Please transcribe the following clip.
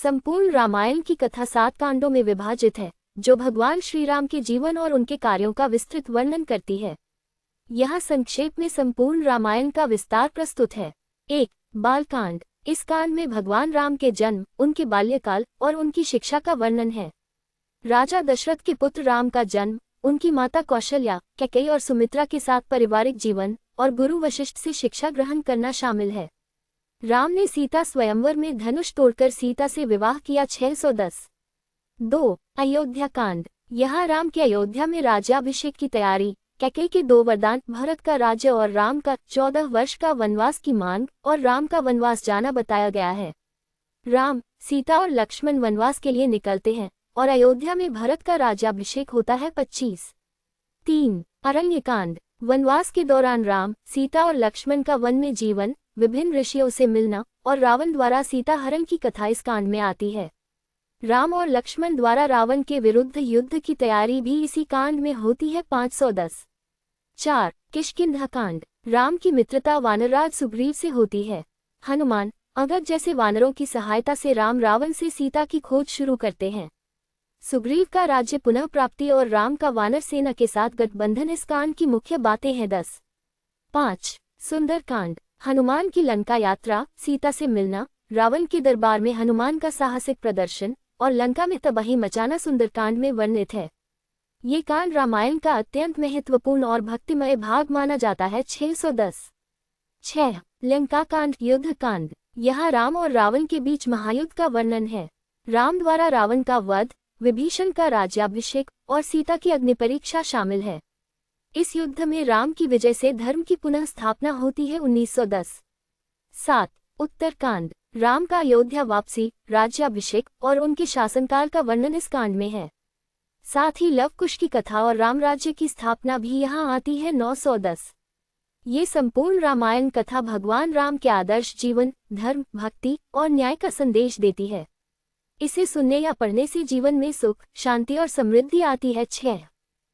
संपूर्ण रामायण की कथा 7 कांडों में विभाजित है, जो भगवान श्री राम के जीवन और उनके कार्यों का विस्तृत वर्णन करती है। यहाँ संक्षेप में संपूर्ण रामायण का विस्तार प्रस्तुत है। 1. बालकांड। इस कांड में भगवान राम के जन्म, उनके बाल्यकाल और उनकी शिक्षा का वर्णन है। राजा दशरथ के पुत्र राम का जन्म, उनकी माता कौशल्या, कैकेयी और सुमित्रा के साथ पारिवारिक जीवन और गुरु वशिष्ठ से शिक्षा ग्रहण करना शामिल है। राम ने सीता स्वयंवर में धनुष तोड़कर सीता से विवाह किया। 610। 2. अयोध्या कांड। यहाँ राम के अयोध्या में राज्याभिषेक की तैयारी, कैकेयी के 2 वरदान, भरत का राज्य और राम का 14 वर्ष का वनवास की मांग और राम का वनवास जाना बताया गया है। राम, सीता और लक्ष्मण वनवास के लिए निकलते हैं और अयोध्या में भरत का राज्याभिषेक होता है। 25। 3. अरण्यकांड। वनवास के दौरान राम, सीता और लक्ष्मण का वन में जीवन, विभिन्न ऋषियों से मिलना और रावण द्वारा सीता हरण की कथा इस कांड में आती है। राम और लक्ष्मण द्वारा रावण के विरुद्ध युद्ध की तैयारी भी इसी कांड में होती है। 510। 4. किष्किंधा कांड। राम की मित्रता वानरराज सुग्रीव से होती है। हनुमान, अंगद जैसे वानरों की सहायता से राम रावण से सीता की खोज शुरू करते हैं। सुग्रीव का राज्य पुनः प्राप्ति और राम का वानर सेना के साथ गठबंधन इस कांड की मुख्य बातें हैं। 10. 5. सुंदर कांड। हनुमान की लंका यात्रा, सीता से मिलना, रावण के दरबार में हनुमान का साहसिक प्रदर्शन और लंका में तबाही मचाना सुंदरकांड में वर्णित है। ये कांड रामायण का अत्यंत महत्वपूर्ण और भक्तिमय भाग माना जाता है। 610। 6. लंका कांड। युद्ध कांड। यहाँ राम और रावण के बीच महायुद्ध का वर्णन है। राम द्वारा रावण का वध, विभीषण का राज्याभिषेक और सीता की अग्निपरीक्षा शामिल है। इस युद्ध में राम की विजय से धर्म की पुनः स्थापना होती है। 1910। 7. उत्तरकांड। राम का अयोध्या वापसी, राज्याभिषेक और उनके शासनकाल का वर्णन इस कांड में है। साथ ही लव कुश की कथा और राम राज्य की स्थापना भी यहाँ आती है। 910। ये संपूर्ण रामायण कथा भगवान राम के आदर्श जीवन, धर्म, भक्ति और न्याय का संदेश देती है। इसे सुनने या पढ़ने से जीवन में सुख, शांति और समृद्धि आती है। 6.